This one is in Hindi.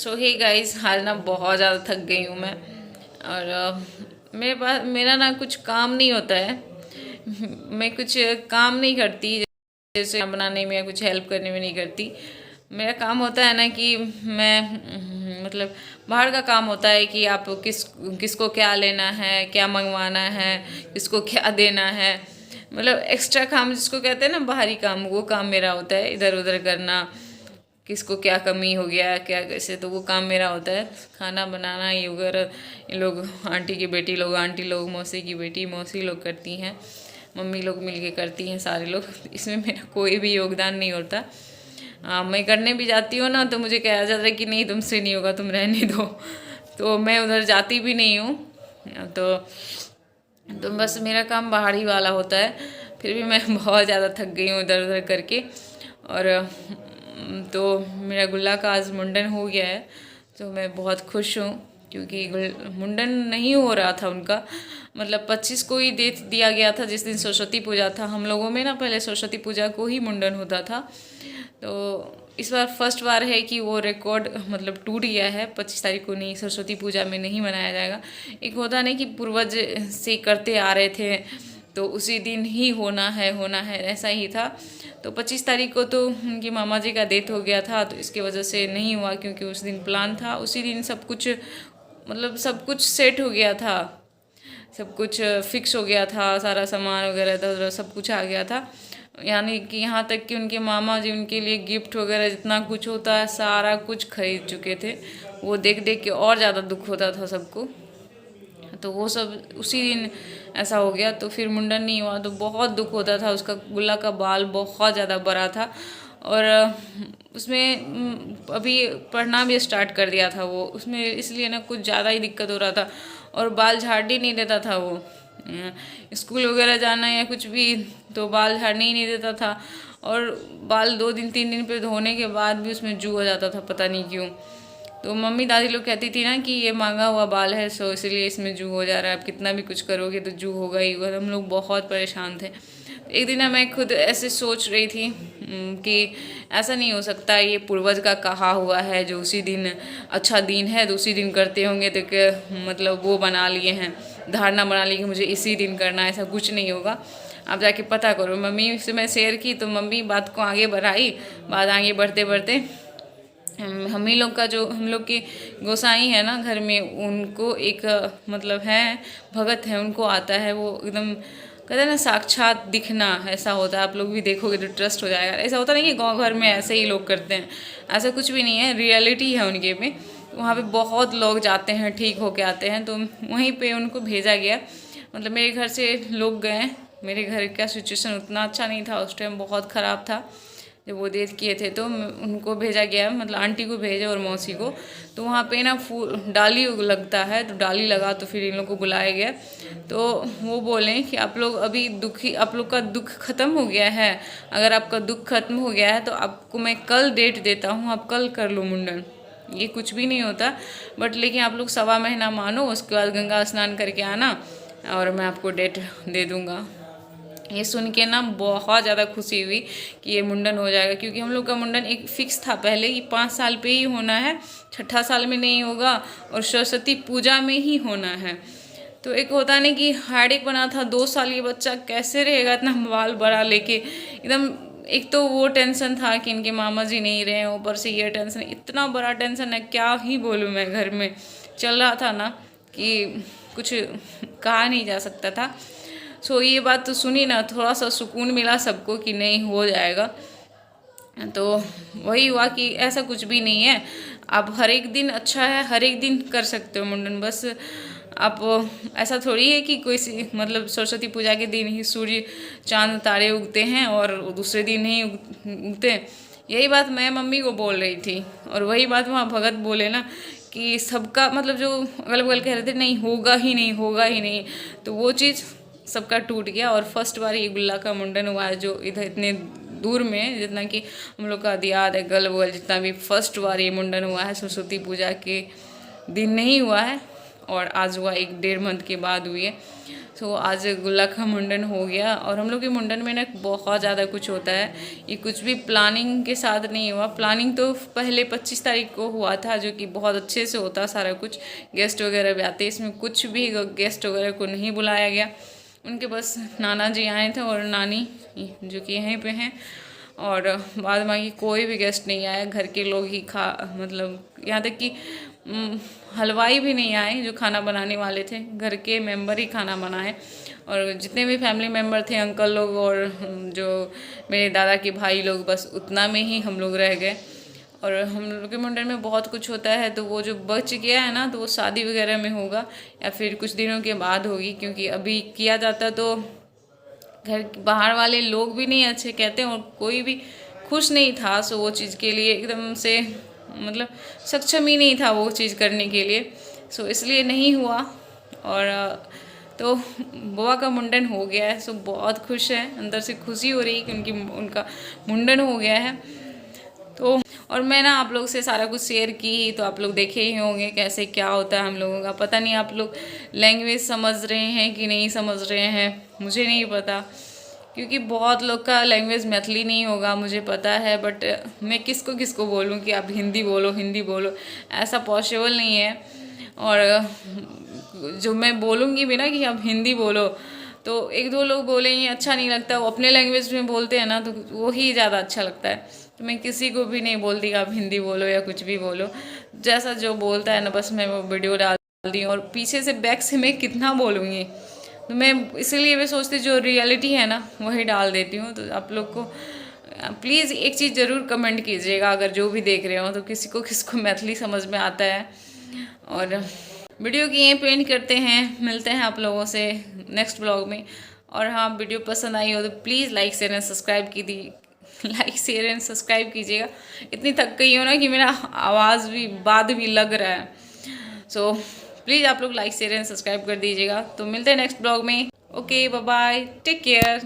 सो हे गाइस, आज ना बहुत ज़्यादा थक गई हूँ मैं। और मेरे पास मेरा ना कुछ काम नहीं होता है। मैं कुछ काम नहीं करती, जैसे खाना बनाने में या कुछ हेल्प करने में नहीं करती। मेरा काम होता है ना कि मैं मतलब बाहर का काम होता है कि आप किसको क्या लेना है, क्या मंगवाना है, किसको क्या देना है। मतलब एक्स्ट्रा काम जिसको कहते हैं ना, बाहरी काम, वो काम मेरा होता है। इधर उधर करना, किसको क्या कमी हो गया क्या कैसे, तो वो काम मेरा होता है। खाना बनाना ये वगैरह ये लोग आंटी की बेटी लोग, आंटी लोग, मौसी की बेटी मौसी लोग करती हैं, मम्मी लोग मिलके करती हैं सारे लोग। इसमें मेरा कोई भी योगदान नहीं होता। मैं करने भी जाती हूँ ना तो मुझे कहा जाता है कि नहीं तुमसे नहीं होगा, तुम रहने दो। तो मैं उधर जाती भी नहीं हूँ। तो बस मेरा काम बाहर ही वाला होता है। फिर भी मैं बहुत ज़्यादा थक गई हूँ इधर उधर करके। और तो मेरा गुल्ला का आज मुंडन हो गया है, तो मैं बहुत खुश हूँ क्योंकि मुंडन नहीं हो रहा था उनका। मतलब 25 को ही डेट दिया गया था, जिस दिन सरस्वती पूजा था। हम लोगों में ना पहले सरस्वती पूजा को ही मुंडन होता था। तो इस बार फर्स्ट बार है कि वो रिकॉर्ड मतलब टूट गया है। 25 तारीख को नहीं, सरस्वती पूजा में नहीं मनाया जाएगा। एक होता नहीं कि पूर्वज से करते आ रहे थे तो उसी दिन ही होना है, ऐसा ही था। तो 25 तारीख को तो उनकी मामा जी का डेथ हो गया था, तो इसकी वजह से नहीं हुआ क्योंकि उस दिन प्लान था। उसी दिन सब कुछ मतलब सब कुछ सेट हो गया था, सब कुछ फिक्स हो गया था, सारा सामान वगैरह था, सब कुछ आ गया था। यानी कि यहाँ तक कि उनके मामा जी उनके लिए गिफ्ट वगैरह जितना कुछ होता है सारा कुछ खरीद चुके थे। वो देख देख के और ज़्यादा दुख होता था सबको। तो वो सब उसी दिन ऐसा हो गया, तो फिर मुंडन नहीं हुआ तो बहुत दुख होता था। उसका गुल्ला का बाल बहुत ज़्यादा बड़ा था और उसमें अभी पढ़ना भी स्टार्ट कर दिया था वो, उसमें इसलिए ना कुछ ज़्यादा ही दिक्कत हो रहा था। और बाल झाड़ ही नहीं देता था वो। स्कूल वगैरह जाना या कुछ भी तो बाल झाड़ने ही नहीं देता था। और बाल 2 दिन 3 दिन पे धोने के बाद भी उसमें जू हो जाता था, पता नहीं क्यों। तो मम्मी दादी लोग कहती थी ना कि ये मांगा हुआ बाल है, सो इसलिए इसमें जू हो जा रहा है, आप कितना भी कुछ करोगे तो जू होगा ही होगा। हम लोग बहुत परेशान थे। एक दिन ना मैं खुद ऐसे सोच रही थी कि ऐसा नहीं हो सकता, ये पूर्वज का कहा हुआ है, जो उसी दिन अच्छा दिन है तो उसी दिन करते होंगे, तो मतलब वो बना लिए हैं, धारणा बना ली कि मुझे इसी दिन करना है। ऐसा कुछ नहीं होगा, आप जाके पता करो। मम्मी से मैं शेयर की तो मम्मी बात को आगे बढ़ाई। बात आगे बढ़ते बढ़ते हम ही लोग का जो हम लोग के गोसाई है ना घर में, उनको एक मतलब है भगत है, उनको आता है वो एकदम कहते हैं ना साक्षात दिखना, ऐसा होता है। आप लोग भी देखोगे तो ट्रस्ट हो जाएगा। ऐसा होता नहीं कि गांव घर में ऐसे ही लोग करते हैं, ऐसा कुछ भी नहीं है, रियलिटी है उनके में। वहाँ पे बहुत लोग जाते हैं, ठीक होके आते हैं। तो वहीं पे उनको भेजा गया, मतलब मेरे घर से लोग गए। मेरे घर का सिचुएशन उतना अच्छा नहीं था उस टाइम, बहुत ख़राब था जब वो डेथ किए थे। तो उनको भेजा गया, मतलब आंटी को भेजा और मौसी को। तो वहाँ पे ना फूल डाली लगता है, तो डाली लगा तो फिर इन लोग को बुलाया गया। तो वो बोले कि आप लोग अभी दुखी, आप लोग का दुख खत्म हो गया है। अगर आपका दुख खत्म हो गया है तो आपको मैं कल डेट देता हूँ, आप कल कर लो मुंडन। ये कुछ भी नहीं होता, बट लेकिन आप लोग 1.25 महीना मानो, उसके बाद गंगा स्नान करके आना और मैं आपको डेट दे दूँगा। ये सुन के ना बहुत ज़्यादा खुशी हुई कि ये मुंडन हो जाएगा, क्योंकि हम लोग का मुंडन एक फिक्स था पहले कि 5 साल पे ही होना है, छठा साल में नहीं होगा और सरस्वती पूजा में ही होना है। तो एक होता नहीं कि हार्डिक बना था 2 साल, ये बच्चा कैसे रहेगा इतना बाल बड़ा लेके एकदम। एक तो वो टेंशन था कि इनके मामा जी नहीं रहे, ऊपर से ये टेंशन, इतना बड़ा टेंशन है क्या ही बोलूँ मैं। घर में चल रहा था ना कि कुछ कहा नहीं जा सकता था। सो ये बात तो सुनी ना, थोड़ा सा सुकून मिला सबको कि नहीं हो जाएगा। तो वही हुआ कि ऐसा कुछ भी नहीं है, आप हर एक दिन अच्छा है, हर एक दिन कर सकते हो मुंडन। बस आप ऐसा थोड़ी है कि कोई सी मतलब सरस्वती पूजा के दिन ही सूर्य चांद तारे उगते हैं और दूसरे दिन नहीं उगते। यही बात मैं मम्मी को बोल रही थी और वही बात वहाँ भगत बोले ना कि सबका मतलब जो अगल बगल कह रहे थे नहीं होगा ही नहीं, होगा ही नहीं, तो वो चीज़ सबका टूट गया। और फर्स्ट बार ये गुल्ला का मुंडन हुआ है जो इधर इतने दूर में, जितना कि हम लोग का दियाद है, गल बगल जितना भी, फर्स्ट बार ये मुंडन हुआ है सरस्वती पूजा के दिन नहीं हुआ है। और आज हुआ 1 डेढ़ मंथ के बाद हुई है। सो आज गुल्ला का मुंडन हो गया। और हम लोग के मुंडन में ना बहुत ज़्यादा कुछ होता है, ये कुछ भी प्लानिंग के साथ नहीं हुआ। प्लानिंग तो पहले 25 तारीख को हुआ था, जो कि बहुत अच्छे से होता सारा कुछ, गेस्ट वगैरह भी आते। इसमें कुछ भी गेस्ट वगैरह को नहीं बुलाया गया, उनके बस नाना जी आए थे और नानी जो कि यहीं पे हैं। और बाद बाकी कोई भी गेस्ट नहीं आया, घर के लोग ही मतलब यहाँ तक कि हलवाई भी नहीं आए जो खाना बनाने वाले थे, घर के मेंबर ही खाना बनाए। और जितने भी फैमिली मेंबर थे, अंकल लोग और जो मेरे दादा के भाई लोग, बस उतना में ही हम लोग रह गए। और हम लोग के मुंडन में बहुत कुछ होता है, तो वो जो बच गया है ना, तो वो शादी वगैरह में होगा या फिर कुछ दिनों के बाद होगी, क्योंकि अभी किया जाता तो घर बाहर वाले लोग भी नहीं अच्छे कहते और कोई भी खुश नहीं था। सो वो चीज़ के लिए एकदम से मतलब सक्षम ही नहीं था वो चीज़ करने के लिए, सो इसलिए नहीं हुआ। और तो बुआ का मुंडन हो गया है, सो बहुत खुश है, अंदर से खुशी हो रही है कि उनका मुंडन हो गया है। तो और मैं ना आप लोग से सारा कुछ शेयर की, तो आप लोग देखे ही होंगे कैसे क्या होता है हम लोगों का। पता नहीं आप लोग लैंग्वेज समझ रहे हैं कि नहीं समझ रहे हैं, मुझे नहीं पता, क्योंकि बहुत लोग का लैंग्वेज मैथिली नहीं होगा मुझे पता है। बट मैं किसको किसको बोलूँ कि आप हिंदी बोलो हिंदी बोलो, ऐसा पॉसिबल नहीं है। और जो मैं बोलूँगी भी ना कि आप हिंदी बोलो, तो एक दो लोग बोलेंगे अच्छा नहीं लगता, वो अपने लैंग्वेज में बोलते हैं ना, तो वो ही ज़्यादा अच्छा लगता है। तो मैं किसी को भी नहीं बोलती कि आप हिंदी बोलो या कुछ भी बोलो, जैसा जो बोलता है ना, बस मैं वो वीडियो डाल दी। और पीछे से बैक से मैं कितना बोलूँगी, तो मैं इसीलिए मैं सोचती जो रियलिटी है ना वही डाल देती हूँ। तो आप लोग को प्लीज़ एक चीज़ ज़रूर कमेंट कीजिएगा, अगर जो भी देख रहे हो तो किसको मैथिली समझ में आता है। और वीडियो की यहीं पे एंड करते हैं, मिलते हैं आप लोगों से नेक्स्ट ब्लॉग में। और हाँ, वीडियो पसंद आई हो तो please like share and subscribe कीजिएगा। इतनी थक गई हो ना कि मेरा आवाज़ भी बाद भी लग रहा है, सो प्लीज़ आप लोग लाइक शेयर एंड सब्सक्राइब कर दीजिएगा। तो मिलते हैं नेक्स्ट ब्लॉग में। Okay, bye bye, take care.